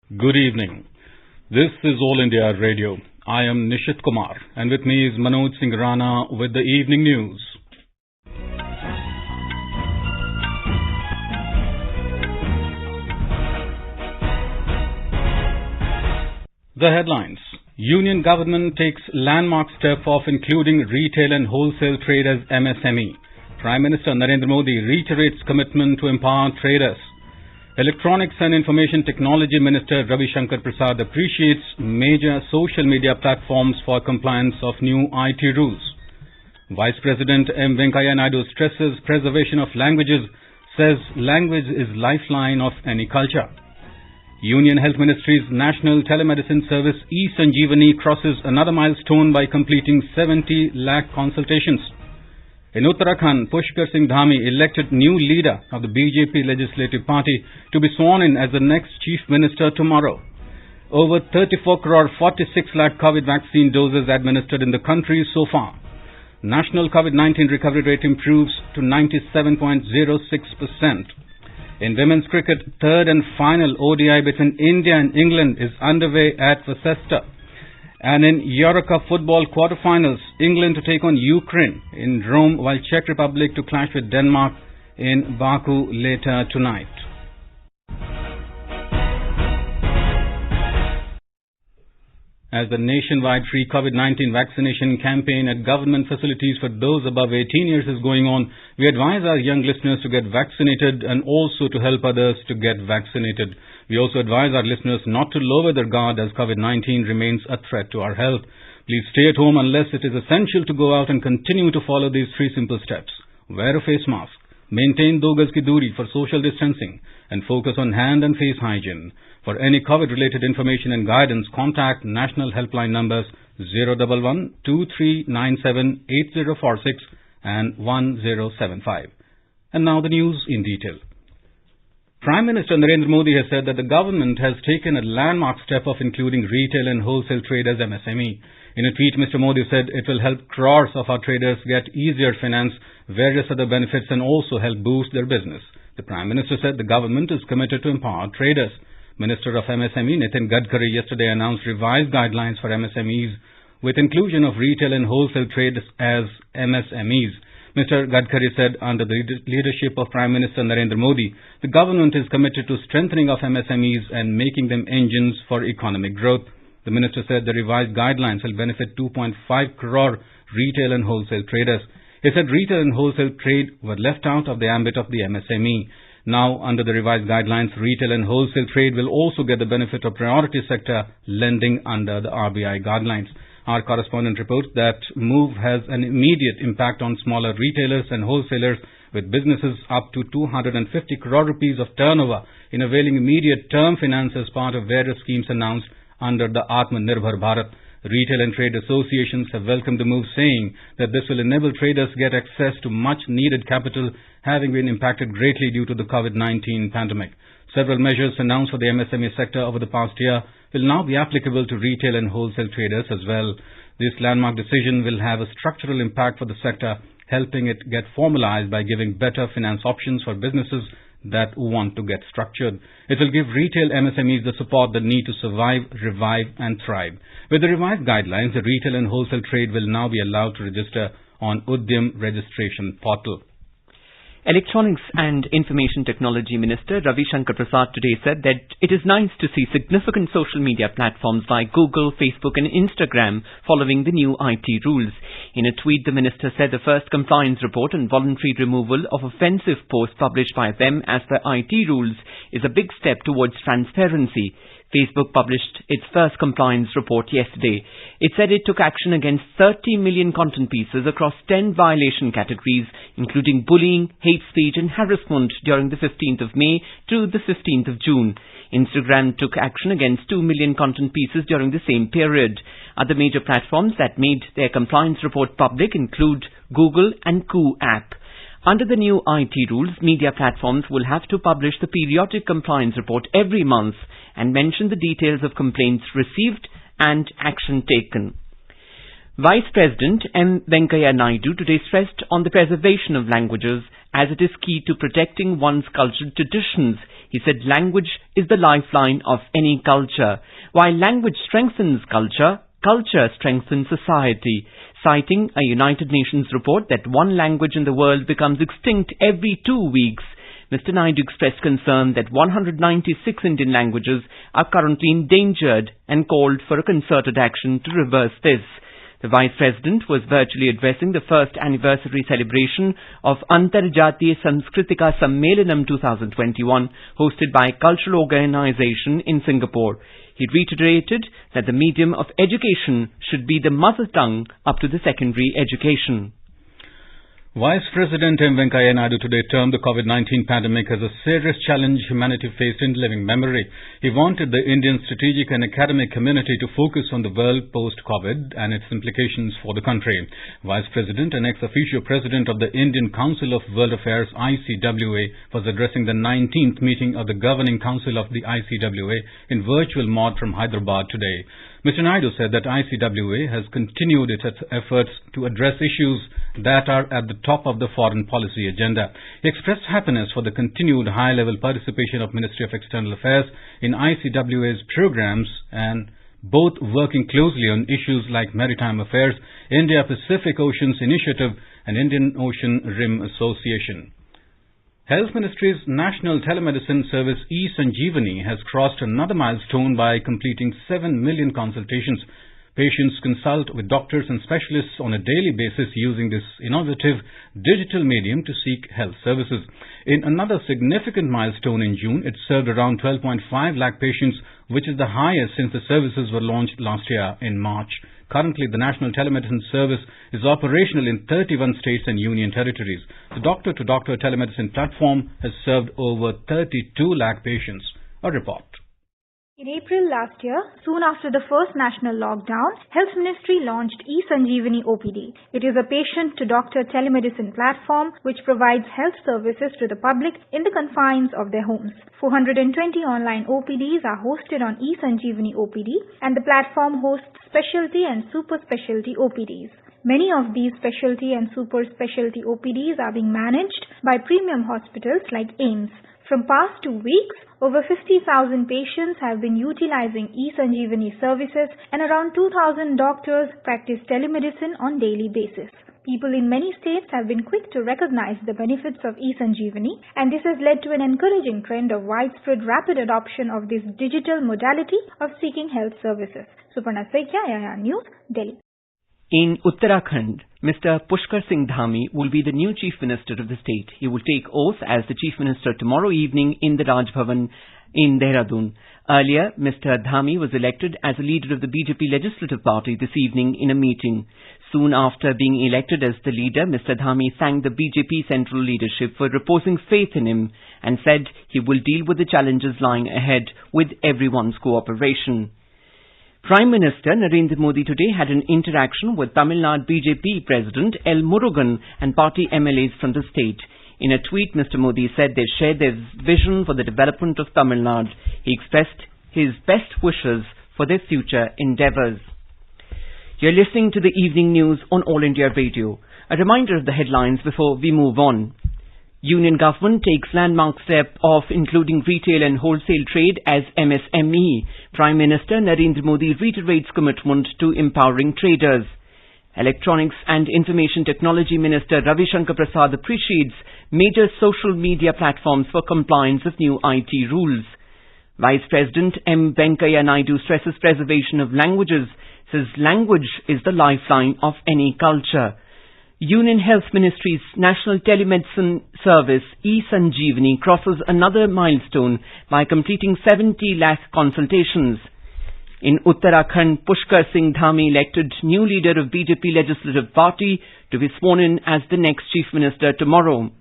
Good evening. This is All India Radio. I am Nishit Kumar, and with me is Manoj Singh Rana with the evening news. The headlines. Union government takes landmark step of including retail and wholesale trade as MSME. Prime Minister Narendra Modi reiterates commitment to empower traders. Electronics and Information Technology Minister Ravi Shankar Prasad appreciates major social media platforms for compliance of new IT rules. Vice President M. Venkaiah Naidu stresses preservation of languages, says language is lifeline of any culture. Union Health Ministry's National Telemedicine Service eSanjeevani crosses another milestone by completing 70 lakh consultations. In Uttarakhand, Pushkar Singh Dhami elected new leader of the BJP Legislative Party to be sworn in as the next Chief Minister tomorrow. Over 34 crore 46 lakh COVID vaccine doses administered in the country so far. National COVID-19 recovery rate improves to 97.06%. In women's cricket, third and final ODI between India and England is underway at Worcester. And in Eurocup football quarterfinals, England to take on Ukraine in Rome, while Czech Republic to clash with Denmark in Baku later tonight. As the nationwide free COVID-19 vaccination campaign at government facilities for those above 18 years is going on, we advise our young listeners to get vaccinated and also to help others to get vaccinated. We also advise our listeners not to lower their guard as COVID-19 remains a threat to our health. Please stay at home unless it is essential to go out and continue to follow these three simple steps. Wear a face mask, maintain 2 gaz ki doori for social distancing, and focus on hand and face hygiene. For any COVID-related information and guidance, contact national helpline numbers 011-2397-8046 and 1075. And now the news in detail. Prime Minister Narendra Modi has said that the government has taken a landmark step of including retail and wholesale trade as MSME. In a tweet, Mr. Modi said it will help crores of our traders get easier finance, various other benefits, and also help boost their business. The Prime Minister said the government is committed to empower traders. Minister of MSME Nitin Gadkari yesterday announced revised guidelines for MSMEs with inclusion of retail and wholesale trade as MSMEs. Mr. Gadkari said under the leadership of Prime Minister Narendra Modi, the government is committed to strengthening of MSMEs and making them engines for economic growth. The minister said the revised guidelines will benefit 2.5 crore retail and wholesale traders. He said retail and wholesale trade were left out of the ambit of the MSME. Now, under the revised guidelines, retail and wholesale trade will also get the benefit of priority sector lending under the RBI guidelines. Our correspondent reports that move has an immediate impact on smaller retailers and wholesalers with businesses up to 250 crore rupees of turnover in availing immediate term finance as part of various schemes announced under the Atmanirbhar Bharat. Retail and trade associations have welcomed the move, saying that this will enable traders to get access to much needed capital, having been impacted greatly due to the COVID-19 pandemic. Several measures announced for the MSME sector over the past year will now be applicable to retail and wholesale traders as well. This landmark decision will have a structural impact for the sector, helping it get formalized by giving better finance options for businesses that want to get structured. It will give retail MSMEs the support they need to survive, revive and thrive. With the revised guidelines, the retail and wholesale trade will now be allowed to register on Udyam registration portal. Electronics and Information Technology Minister Ravi Shankar Prasad today said that it is nice to see significant social media platforms like Google, Facebook and Instagram following the new IT rules. In a tweet, the minister said the first compliance report on voluntary removal of offensive posts published by them as per IT rules is a big step towards transparency. Facebook published its first compliance report yesterday. It said it took action against 30 million content pieces across 10 violation categories, including bullying, hate speech and harassment during the 15th of May to the 15th of June. Instagram took action against 2 million content pieces during the same period. Other major platforms that made their compliance report public include Google and Koo app. Under the new IT rules, media platforms will have to publish the periodic compliance report every month and mention the details of complaints received and action taken. Vice President M. Venkaiah Naidu today stressed on the preservation of languages as it is key to protecting one's cultural traditions. He said language is the lifeline of any culture. While language strengthens culture, culture strengthens society. Citing a United Nations report that one language in the world becomes extinct every 2 weeks, Mr. Naidu expressed concern that 196 Indian languages are currently endangered and called for a concerted action to reverse this. The Vice President was virtually addressing the first anniversary celebration of Antarjatiya Sanskritika Sammelanam 2021, hosted by Cultural Organization in Singapore. He reiterated that the medium of education should be the mother tongue up to the secondary education. Vice President M. Venkaiah Naidu today termed the COVID-19 pandemic as a serious challenge humanity faced in living memory. He wanted the Indian strategic and academic community to focus on the world post-COVID and its implications for the country. Vice President and ex-officio President of the Indian Council of World Affairs ICWA was addressing the 19th meeting of the Governing Council of the ICWA in virtual mode from Hyderabad today. Mr. Naidu said that ICWA has continued its efforts to address issues that are at the top of the foreign policy agenda. He expressed happiness for the continued high-level participation of Ministry of External Affairs in ICWA's programs and both working closely on issues like maritime affairs, India-Pacific Oceans Initiative and Indian Ocean Rim Association. Health Ministry's National Telemedicine Service eSanjeevani has crossed another milestone by completing 7 million consultations. Patients consult with doctors and specialists on a daily basis using this innovative digital medium to seek health services. In another significant milestone in June, it served around 12.5 lakh patients, which is the highest since the services were launched last year in March. Currently, the National Telemedicine Service is operational in 31 states and union territories. The doctor-to-doctor telemedicine platform has served over 32 lakh patients. A report. In April last year, soon after the first national lockdown, Health Ministry launched eSanjeevani OPD. It is a patient-to-doctor telemedicine platform which provides health services to the public in the confines of their homes. 420 online OPDs are hosted on eSanjeevani OPD, and the platform hosts specialty and super specialty OPDs. Many of these specialty and super specialty OPDs are being managed by premium hospitals like AIIMS. From past 2 weeks, over 50,000 patients have been utilizing eSanjeevani services and around 2,000 doctors practice telemedicine on daily basis. People in many states have been quick to recognize the benefits of eSanjeevani, and this has led to an encouraging trend of widespread rapid adoption of this digital modality of seeking health services. Suparna Saikia, IIR News, Delhi. In Uttarakhand, Mr. Pushkar Singh Dhami will be the new Chief Minister of the state. He will take oath as the Chief Minister tomorrow evening in the Raj Bhavan in Dehradun. Earlier, Mr. Dhami was elected as a leader of the BJP Legislative Party this evening in a meeting. Soon after being elected as the leader, Mr. Dhami thanked the BJP central leadership for reposing faith in him and said he will deal with the challenges lying ahead with everyone's cooperation. Prime Minister Narendra Modi today had an interaction with Tamil Nadu BJP President L. Murugan and party MLAs from the state. In a tweet, Mr. Modi said they shared their vision for the development of Tamil Nadu. He expressed his best wishes for their future endeavours. You're listening to the evening news on All India Radio. A reminder of the headlines before we move on. Union government takes landmark step of including retail and wholesale trade as MSME. Prime Minister Narendra Modi reiterates commitment to empowering traders. Electronics and Information Technology Minister Ravi Shankar Prasad appreciates major social media platforms for compliance of new IT rules. Vice President M. Venkaiah Naidu stresses preservation of languages, says language is the lifeline of any culture. Union Health Ministry's National Telemedicine Service eSanjeevani crosses another milestone by completing 70 lakh consultations. In Uttarakhand, Pushkar Singh Dhami elected new leader of BJP Legislative Party to be sworn in as the next Chief Minister tomorrow.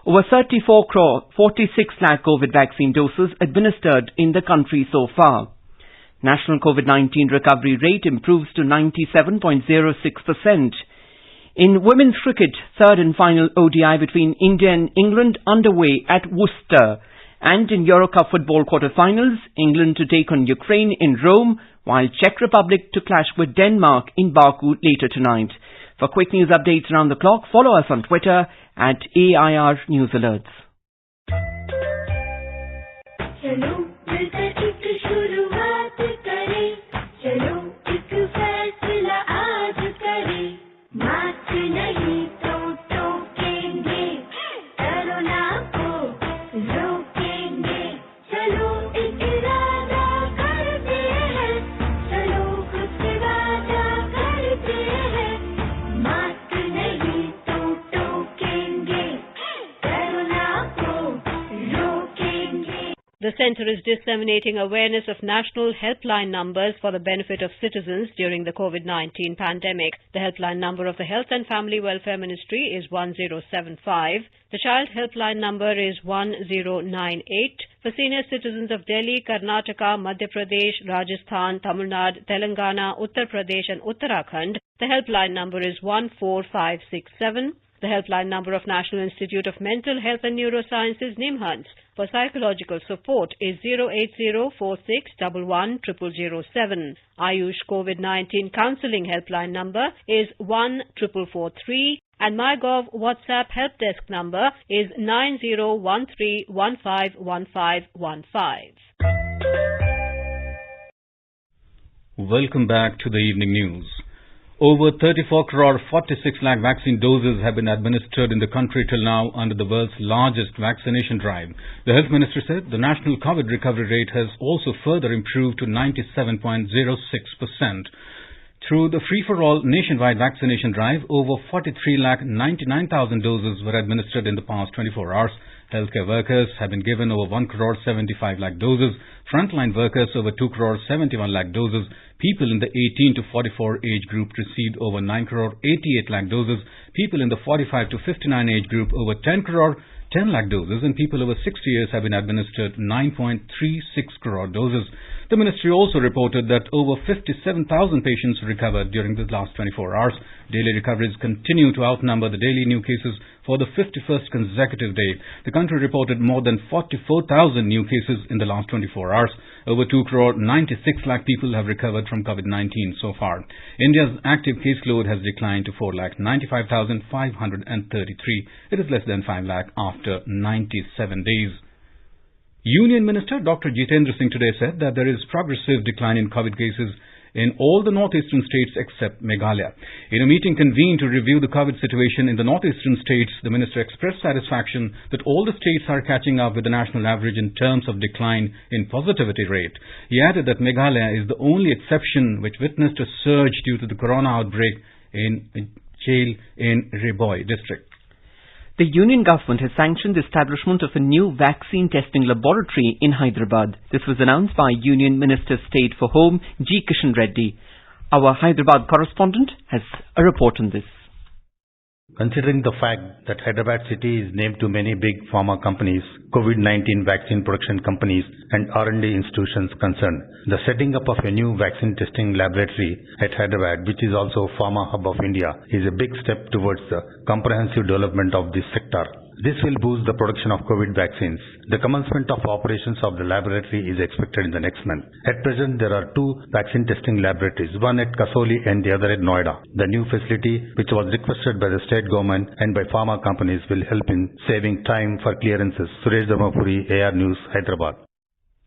Over 46 lakh COVID vaccine doses administered in the country so far. National COVID-19 recovery rate improves to 97.06%. In women's cricket, third and final ODI between India and England underway at Worcester. And in Euro Cup football quarter-finals, England to take on Ukraine in Rome, while Czech Republic to clash with Denmark in Baku later tonight. For quick news updates around the clock, follow us on Twitter at AIR News Alerts. centre is disseminating awareness of national helpline numbers for the benefit of citizens during the COVID-19 pandemic. The helpline number of the Health and Family Welfare Ministry is 1075. The child helpline number is 1098. For senior citizens of Delhi, Karnataka, Madhya Pradesh, Rajasthan, Tamil Nadu, Telangana, Uttar Pradesh and Uttarakhand, the helpline number is 14567. The helpline number of National Institute of Mental Health and Neurosciences, NIMHANS, for psychological support is 08046110007. Ayush COVID-19 counselling helpline number is 14443 and MyGov WhatsApp help desk number is 9013151515. Welcome back to the evening news. Over 34 crore 46 lakh vaccine doses have been administered in the country till now under the world's largest vaccination drive. The Health Ministry said the national COVID recovery rate has also further improved to 97.06%. Through the free-for-all nationwide vaccination drive, over 43,99,000 doses were administered in the past 24 hours. Healthcare workers have been given over 1 crore 75 lakh doses. Frontline workers over 2 crore 71 lakh doses. People in the 18 to 44 age group received over 9 crore 88 lakh doses. People in the 45 to 59 age group over 10 crore 10 lakh doses. And people over 60 years have been administered 9.36 crore doses. The ministry also reported that over 57,000 patients recovered during the last 24 hours. Daily recoveries continue to outnumber the daily new cases for the 51st consecutive day. The country reported more than 44,000 new cases in the last 24 hours. Over 2 crore 96 lakh people have recovered from COVID-19 so far. India's active caseload has declined to 4,95,533. It is less than 5 lakh after 97 days. Union Minister Dr. Jitendra Singh today said that there is progressive decline in COVID cases in all the northeastern states except Meghalaya. In a meeting convened to review the COVID situation in the northeastern states, the minister expressed satisfaction that all the states are catching up with the national average in terms of decline in positivity rate. He added that Meghalaya is the only exception which witnessed a surge due to the corona outbreak in a jail in Reboy district. The union government has sanctioned the establishment of a new vaccine testing laboratory in Hyderabad. This was announced by Union Minister State for Home, G. Kishan Reddy. Our Hyderabad correspondent has a report on this. Considering the fact that Hyderabad city is named to many big pharma companies, COVID-19 vaccine production companies and R&D institutions concerned, the setting up of a new vaccine testing laboratory at Hyderabad, which is also Pharma Hub of India, is a big step towards the comprehensive development of this sector. This will boost the production of COVID vaccines. The commencement of operations of the laboratory is expected in the next month. At present, there are two vaccine testing laboratories, one at Kasoli and the other at Noida. The new facility, which was requested by the state government and by pharma companies, will help in saving time for clearances. Suresh Dharmapuri, AR News, Hyderabad.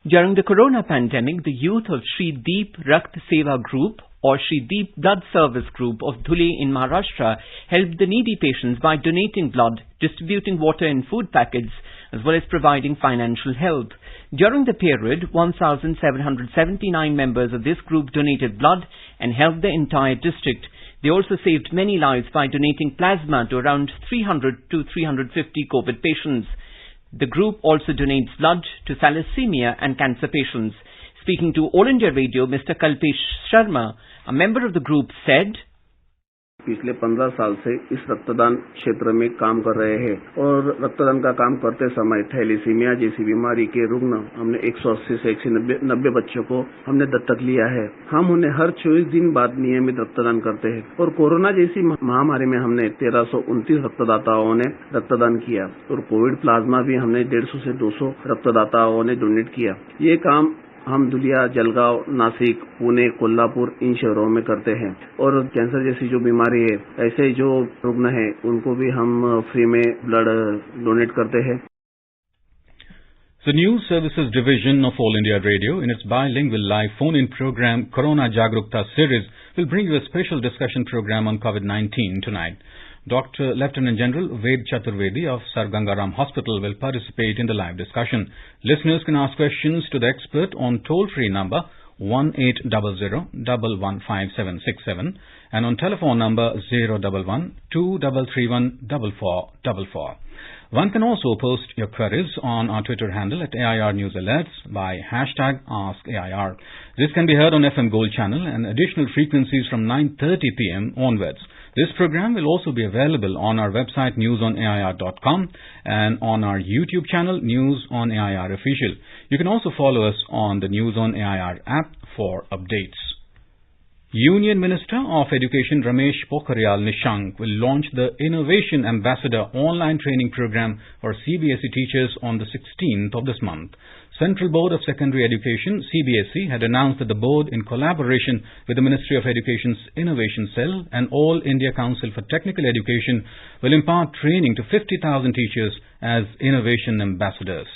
During the corona pandemic, the youth of Shri Deep Rakt Seva Group or Shri Deep Blood Service Group of Dhule in Maharashtra helped the needy patients by donating blood, distributing water and food packets, as well as providing financial help. During the period, 1,779 members of this group donated blood and helped the entire district. They also saved many lives by donating plasma to around 300 to 350 COVID patients. The group also donates blood to thalassemia and cancer patients. Speaking to All India Radio, Mr. Kalpesh Sharma, a member of the group, said, पिछले 15 साल से इस रक्तदान क्षेत्र में काम कर रहे हैं और रक्तदान का काम करते समय थैलेसीमिया जैसी बीमारी के रुग्ण हमने 180 से 190 बच्चों को हमने दत्तक लिया है। हम उन्हें हर 24 दिन बाद नियमित रक्तदान करते हैं और कोरोना जैसी महामारी में हमने 1329 रक्तदाताओं ने रक्तदान किया और कोविड प्लाज्मा भी हमने 150 से 200 रक्तदाताओं ने डोनेट किया। ये काम हम दुलिया, जलगांव, नासिक, पुणे, कोल्हापुर इन शहरों में करते हैं और कैंसर जैसी जो बीमारी है ऐसे जो रुग्ण हैं उनको भी हम फ्री में ब्लड डोनेट करते हैं। The News Services Division of All India Radio, in its bilingual live phone-in program Corona Jagrukta series, will bring you a special discussion program on COVID-19 tonight. Dr. Lieutenant General Ved Chaturvedi of Sir Gangaram Hospital will participate in the live discussion. Listeners can ask questions to the expert on toll-free number 1800-115-767 and on telephone number 011-2331-4444. One can also post your queries on our Twitter handle at AIR News Alerts by hashtag AskAIR. This can be heard on FM Gold channel and additional frequencies from 9:30 p.m. onwards. This program will also be available on our website newsonair.com and on our YouTube channel News on AIR Official. You can also follow us on the News on AIR app for updates. Union Minister of Education Ramesh Pokhriyal Nishank will launch the Innovation Ambassador online training program for CBSE teachers on the 16th of this month. Central Board of Secondary Education, CBSE, had announced that the board, in collaboration with the Ministry of Education's Innovation Cell and All India Council for Technical Education, will impart training to 50,000 teachers as Innovation Ambassadors.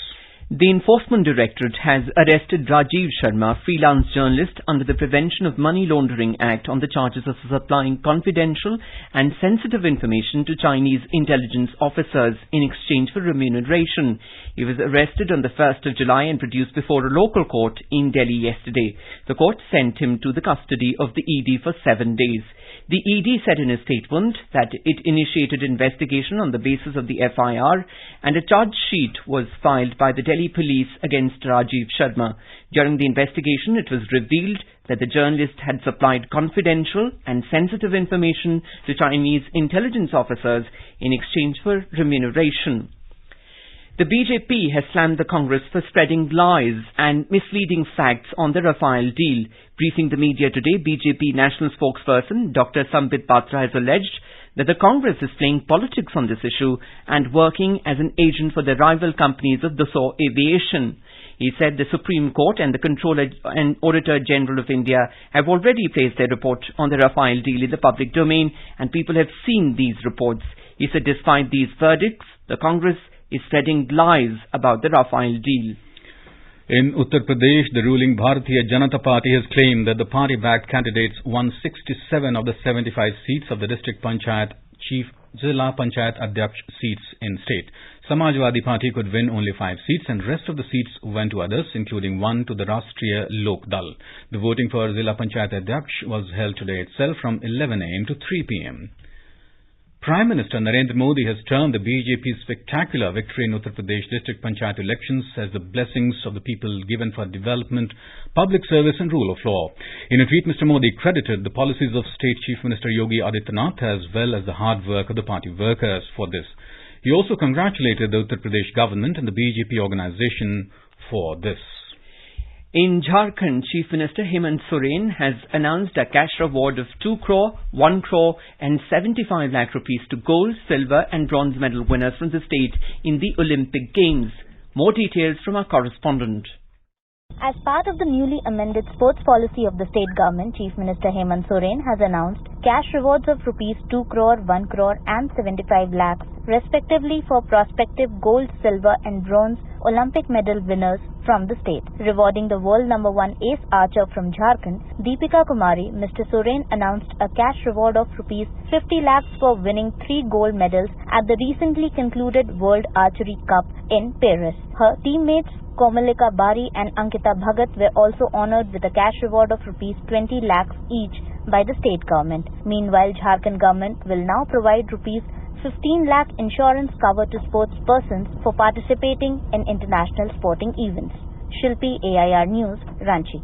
The Enforcement Directorate has arrested Rajiv Sharma, freelance journalist, under the Prevention of Money Laundering Act on the charges of supplying confidential and sensitive information to Chinese intelligence officers in exchange for remuneration. He was arrested on the 1st of July and produced before a local court in Delhi yesterday. The court sent him to the custody of the ED for 7 days. The ED said in a statement that it initiated investigation on the basis of the FIR and a charge sheet was filed by the Delhi police against Rajiv Sharma. During the investigation, it was revealed that the journalist had supplied confidential and sensitive information to Chinese intelligence officers in exchange for remuneration. The BJP has slammed the Congress for spreading lies and misleading facts on the Rafale deal. Briefing the media today, BJP national spokesperson Dr. Sambit Patra has alleged that the Congress is playing politics on this issue and working as an agent for the rival companies of Dassault Aviation. He said the Supreme Court and the Comptroller and Auditor General of India have already placed their report on the Rafale deal in the public domain and people have seen these reports. He said despite these verdicts, the Congress is spreading lies about the Rafale deal. In Uttar Pradesh, the ruling Bharatiya Janata Party has claimed that the party-backed candidates won 67 of the 75 seats of the District Panchayat Chief Zilla Panchayat Adhyaksh seats in state. Samajwadi Party could win only 5 seats and rest of the seats went to others, including one to the Rashtriya Lok Dal. The voting for Zilla Panchayat Adhyaksh was held today itself from 11 a.m. to 3 p.m. Prime Minister Narendra Modi has termed the BJP's spectacular victory in Uttar Pradesh district panchayat elections as the blessings of the people given for development, public service and rule of law. In a tweet, Mr. Modi credited the policies of State Chief Minister Yogi Adityanath as well as the hard work of the party workers for this. He also congratulated the Uttar Pradesh government and the BJP organization for this. In Jharkhand, Chief Minister Hemant Soren has announced a cash reward of 2 crore, 1 crore and 75 lakh rupees to gold, silver and bronze medal winners from the state in the Olympic Games. More details from our correspondent. As part of the newly amended sports policy of the state government, Chief Minister Hemant Soren has announced cash rewards of rupees 2 crore, 1 crore and 75 lakhs respectively for prospective gold, silver and bronze Olympic medal winners from the state. Rewarding the world number 1 ace archer from Jharkhand, Deepika Kumari, Mr. Soren announced a cash reward of rupees 50 lakhs for winning 3 gold medals at the recently concluded World Archery Cup in Paris. Her teammates Komalika Bari and Ankita Bhagat were also honoured with a cash reward of rupees 20 lakhs each by the state government. Meanwhile, Jharkhand government will now provide rupees 15 lakh insurance cover to sports persons for participating in international sporting events. Shilpi, AIR News, Ranchi.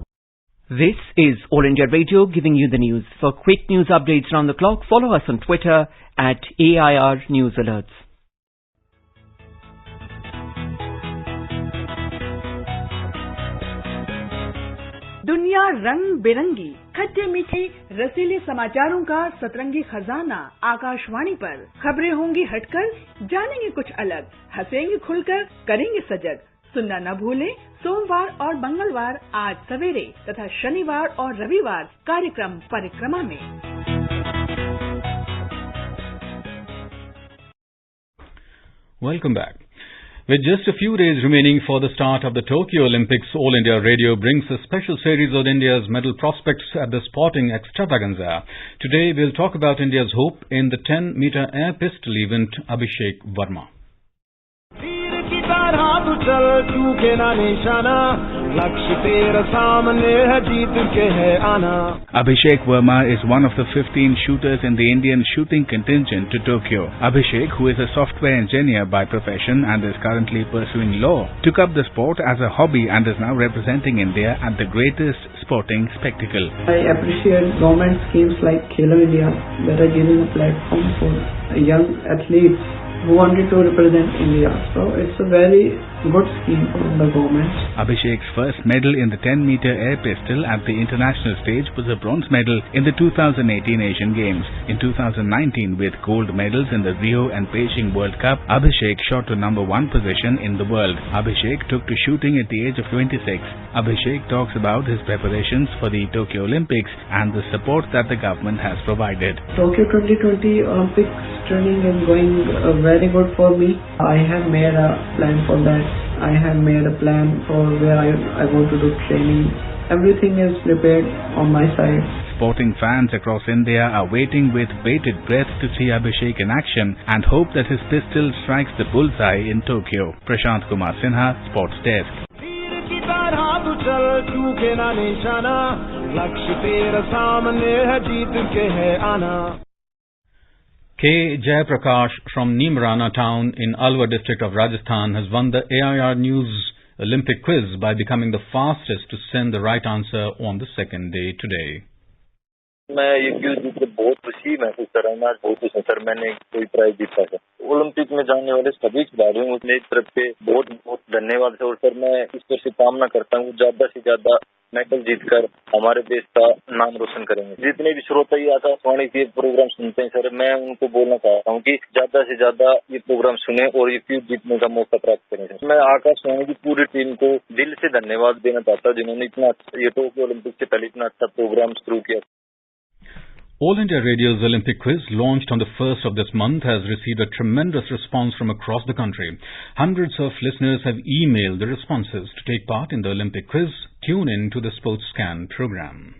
This is All India Radio giving you the news. For quick news updates round the clock, follow us on Twitter at AIR News Alerts. दुनिया रंग बिरंगी, खट्टे मीठे रसीले समाचारों का सतरंगी खजाना आकाशवाणी पर। खबरें होंगी हटकर, जानेंगे कुछ अलग, हंसेंगे खुलकर, करेंगे सजग। सुनना न भूलें सोमवार और मंगलवार आज सवेरे तथा शनिवार और रविवार कार्यक्रम परिक्रमा में। Welcome back. With just a few days remaining for the start of the Tokyo Olympics, All India Radio brings a special series of India's medal prospects at the sporting extravaganza. Today we'll talk about India's hope in the 10-meter air pistol event, Abhishek Verma. चल चूके ना निशाना लक्ष्य तेरा सामने है जीत के है आना. Abhishek Verma is one of the 15 shooters in the Indian shooting contingent to Tokyo. Abhishek, who is a software engineer by profession and is currently pursuing law, took up the sport as a hobby and is now representing India at the greatest sporting spectacle. I appreciate government schemes like Khelo India that are giving a platform for young athletes who wanted to represent India. So it's a very good scheme from the government. Abhishek's first medal in the 10-meter air pistol at the international stage was a bronze medal in the 2018 Asian Games. In 2019, with gold medals in the Rio and Beijing World Cup, Abhishek shot to number 1 position in the world. Abhishek took to shooting at the age of 26. Abhishek talks about his preparations for the Tokyo Olympics and the support that the government has provided. Tokyo 2020 Olympics training is going very good for me. I have made a plan for that. I have made a plan for where I want to do training. Everything is prepared on my side. Sporting fans across India are waiting with bated breath to see Abhishek in action and hope that his pistol strikes the bullseye in Tokyo. Prashant Kumar Sinha, Sports Desk. K. Jayaprakash from Neemrana town in Alwar district of Rajasthan has won the AIR News Olympic quiz by becoming the fastest to send the right answer on the second day today. मैं ये quiz जीत के बहुत खुशी महसूस कर रहा हूँ. आज बहुत खुश हूँ सर, मैंने कोई प्राइज जीता है. ओलंपिक में जाने वाले सभी खिलाड़ियों को मेरी तरफ से बहुत बहुत धन्यवाद है. और सर मैं ईश्वर से कामना करता हूँ ज्यादा से ज्यादा मेडल जीतकर हमारे देश का नाम रोशन करेंगे. जितने भी श्रोता ये आकाशवाणी के प्रोग्राम सुनते हैं सर, मैं उनको बोलना चाहता हूँ कि ज्यादा से ज्यादा ये प्रोग्राम सुने और ये क्विज जीतने का मौका प्राप्त करें. मैं आकाशवाणी की पूरी टीम को दिल से धन्यवाद देना चाहता हूँ जिन्होंने इतना ये टोक्यो ओलंपिक से पहले इतना अच्छा प्रोग्राम शुरू किया. All India Radio's Olympic quiz, launched on the 1st of this month, has received a tremendous response from across the country. Hundreds of listeners have emailed the responses. To take part in the Olympic quiz, tune in to the Sports Scan program.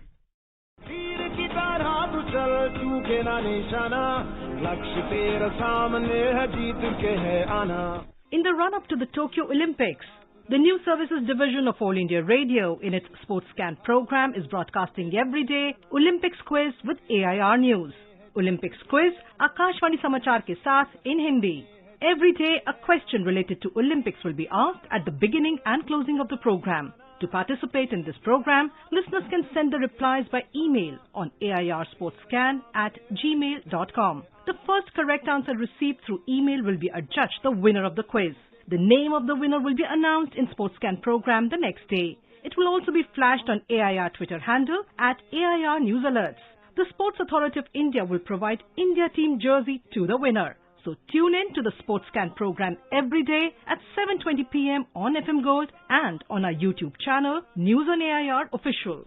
In the run-up to the Tokyo Olympics, the News Services Division of All India Radio in its Sports Scan program is broadcasting every day Olympics quiz with AIR News. Olympics quiz Akashvani Samachar ke saath in Hindi. Every day a question related to Olympics will be asked at the beginning and closing of the program. To participate in this program, listeners can send the replies by email on airsportscan@gmail.com. The first correct answer received through email will be adjudged the winner of the quiz. The name of the winner will be announced in Sports Scan program the next day. It will also be flashed on AIR Twitter handle @AIR News Alerts. The Sports Authority of India will provide India team jersey to the winner. So tune in to the Sports Scan program every day at 7:20 p.m. on FM Gold and on our YouTube channel, News on AIR Official.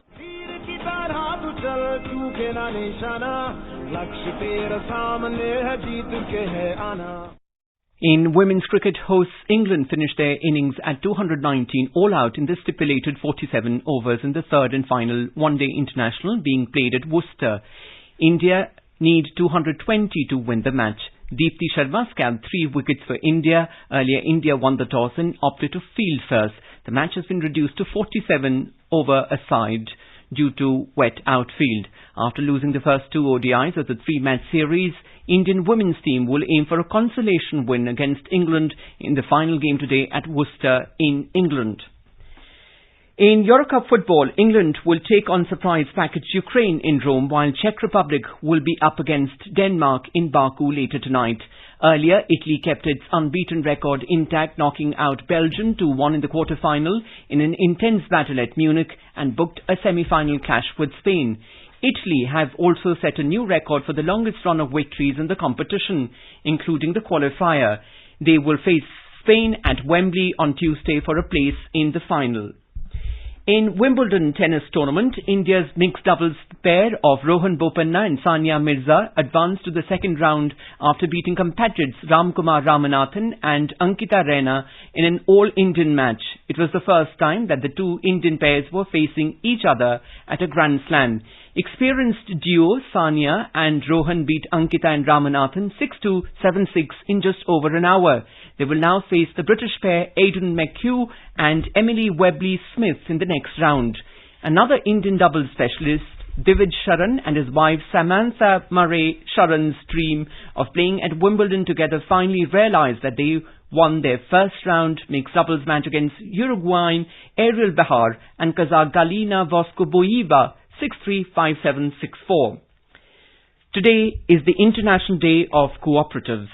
In women's cricket, hosts England finished their innings at 219 all out in the stipulated 47 overs in the third and final one-day international being played at Worcester. India need 220 to win the match. Deepti Sharma scalped 3 wickets for India. Earlier, India won the toss and opted to field first. The match has been reduced to 47 over a side due to wet outfield. After losing the first 2 ODIs of the 3-match series, Indian women's team will aim for a consolation win against England in the final game today at Worcester in England. In Eurocup football, England will take on surprise package Ukraine in Rome, while Czech Republic will be up against Denmark in Baku later tonight. Earlier, Italy kept its unbeaten record intact, knocking out Belgium 2-1 in the quarter-final in an intense battle at Munich and booked a semi-final clash with Spain. Italy have also set a new record for the longest run of victories in the competition, including the qualifier. They will face Spain at Wembley on Tuesday for a place in the final. In Wimbledon tennis tournament, India's mixed doubles pair of Rohan Bopanna and Sania Mirza advanced to the second round after beating compatriots Ramkumar Ramanathan and Ankita Raina in an all-Indian match. It was the first time that the two Indian pairs were facing each other at a Grand Slam. Experienced duo Sania and Rohan beat Ankita and Ramanathan 6-2, 7-6 in just over an hour. They will now face the British pair Aidan McHugh and Emily Webley-Smith in the next round. Another Indian doubles specialist, Divid Sharan, and his wife Samantha Murray Sharan's dream of playing at Wimbledon together finally realized that they won their first round mixed doubles match against Uruguayan Ariel Bahar and Kazakh Galina Voskoboeva 6-3, 5-7, 6-4. Today is the International Day of Cooperatives.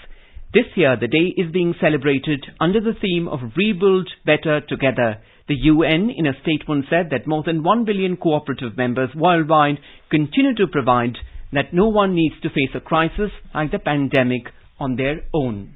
This year, the day is being celebrated under the theme of Rebuild Better Together. The UN, in a statement, said that more than 1 billion cooperative members worldwide continue to provide that no one needs to face a crisis like the pandemic on their own.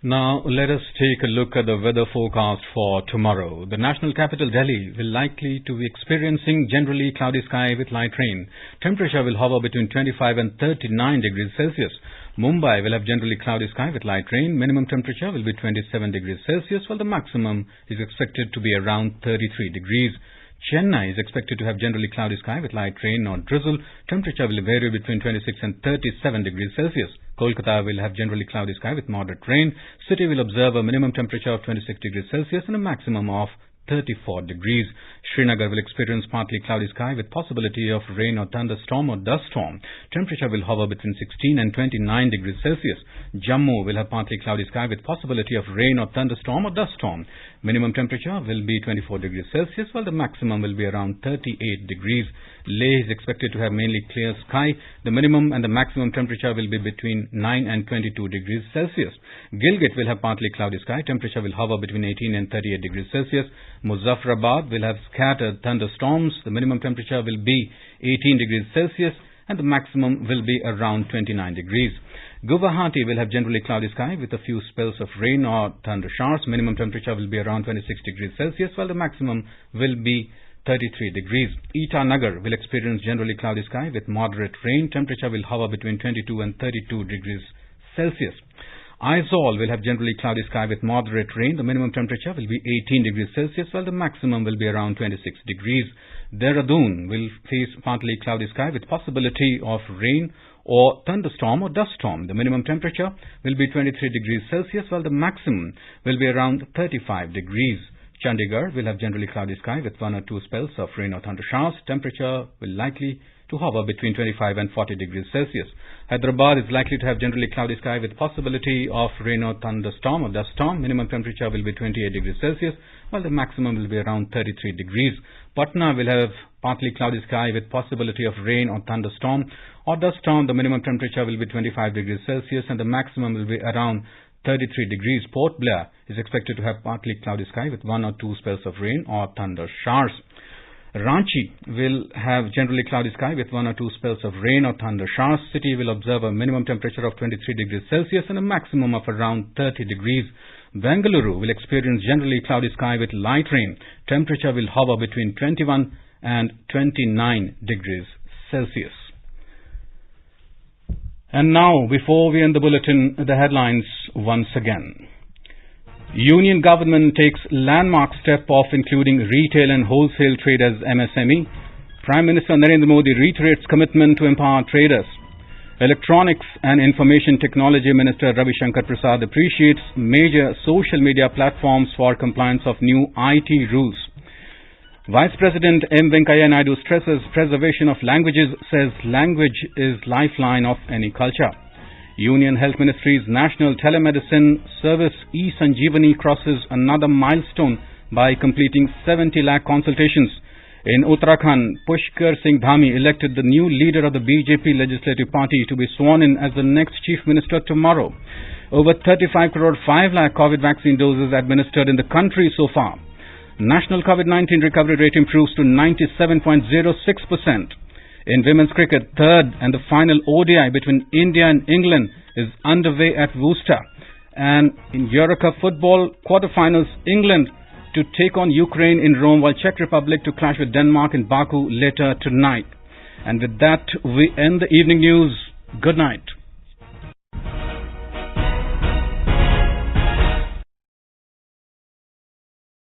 Now, let us take a look at the weather forecast for tomorrow. The national capital, Delhi, will likely to be experiencing generally cloudy sky with light rain. Temperature will hover between 25 and 39 degrees Celsius. Mumbai will have generally cloudy sky with light rain. Minimum temperature will be 27 degrees Celsius, while the maximum is expected to be around 33 degrees. Chennai is expected to have generally cloudy sky with light rain or drizzle. Temperature will vary between 26 and 37 degrees Celsius. Kolkata will have generally cloudy sky with moderate rain. City will observe a minimum temperature of 26 degrees Celsius and a maximum of 34 degrees. Srinagar will experience partly cloudy sky with possibility of rain or thunderstorm or dust storm. Temperature will hover between 16 and 29 degrees Celsius. Jammu will have partly cloudy sky with possibility of rain or thunderstorm or dust storm. Minimum temperature will be 24 degrees Celsius, while the maximum will be around 38 degrees. Leh is expected to have mainly clear sky. The minimum and the maximum temperature will be between 9 and 22 degrees Celsius. Gilgit will have partly cloudy sky. Temperature will hover between 18 and 38 degrees Celsius. Muzaffarabad will have scattered thunderstorms. The minimum temperature will be 18 degrees Celsius and the maximum will be around 29 degrees. Guwahati will have generally cloudy sky with a few spells of rain or thunder showers. Minimum temperature will be around 26 degrees Celsius, while the maximum will be 33 degrees. Itanagar will experience generally cloudy sky with moderate rain. Temperature will hover between 22 and 32 degrees Celsius. Aizawl will have generally cloudy sky with moderate rain. The minimum temperature will be 18 degrees Celsius, while the maximum will be around 26 degrees. Dehradun will face partly cloudy sky with possibility of rain or thunderstorm or dust storm. The minimum temperature will be 23 degrees Celsius, while the maximum will be around 35 degrees. Chandigarh will have generally cloudy sky with 1 or 2 spells of rain or thunder showers. Temperature will likely to hover between 25 and 40 degrees Celsius. Hyderabad is likely to have generally cloudy sky with possibility of rain or thunderstorm or dust storm. Minimum temperature will be 28 degrees Celsius, while the maximum will be around 33 degrees. Patna will have partly cloudy sky with possibility of rain or thunderstorm or dust storm. The minimum temperature will be 25 degrees Celsius and the maximum will be around 33 degrees. Port Blair is expected to have partly cloudy sky with 1 or 2 spells of rain or thunder showers. Ranchi will have generally cloudy sky with 1 or 2 spells of rain or thunder showers. City will observe a minimum temperature of 23 degrees Celsius and a maximum of around 30 degrees. Bengaluru will experience generally cloudy sky with light rain. Temperature will hover between 21 and 29 degrees Celsius. And now, before we end the bulletin, the headlines once again. Union government takes landmark step of including retail and wholesale trade as MSME. Prime Minister Narendra Modi reiterates commitment to empower traders. Electronics and Information Technology Minister Ravi Shankar Prasad appreciates major social media platforms for compliance of new IT rules. Vice President M. Venkaiah Naidu stresses preservation of languages, says language is lifeline of any culture. Union Health Ministry's National Telemedicine Service E-Sanjeevani crosses another milestone by completing 70 lakh consultations. In Uttarakhand, Pushkar Singh Dhami elected the new leader of the BJP Legislative Party to be sworn in as the next Chief Minister tomorrow. Over 35 crore 5 lakh COVID vaccine doses administered in the country so far. National COVID-19 recovery rate improves to 97.06%. In women's cricket, third and the final ODI between India and England is underway at Worcester. And in Euro Cup football quarterfinals, England to take on Ukraine in Rome, while Czech Republic to clash with Denmark in Baku later tonight. And with that, we end the evening news. Good night.